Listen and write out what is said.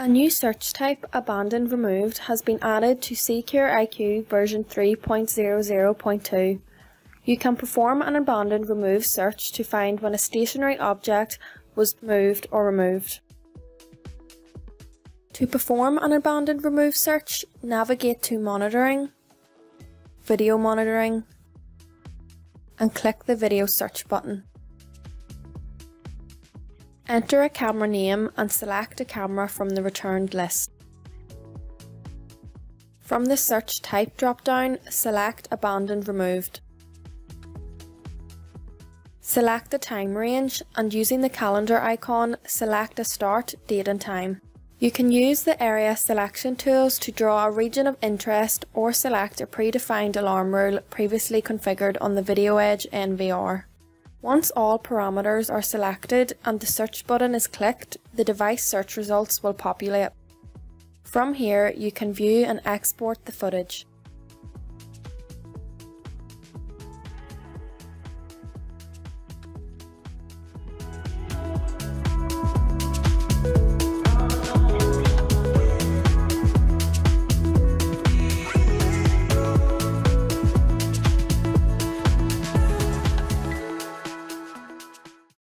A new search type, Abandoned Removed, has been added to Secure IQ version 3.00.2. You can perform an abandoned remove search to find when a stationary object was moved or removed. To perform an abandoned remove search, navigate to Monitoring, Video Monitoring, and click the Video Search button. Enter a camera name and select a camera from the returned list. From the Search Type drop-down, select Abandoned Removed. Select the time range and using the calendar icon, select a start, date and time. You can use the area selection tools to draw a region of interest or select a predefined alarm rule previously configured on the VideoEdge NVR. Once all parameters are selected and the search button is clicked, the device search results will populate. From here, you can view and export the footage.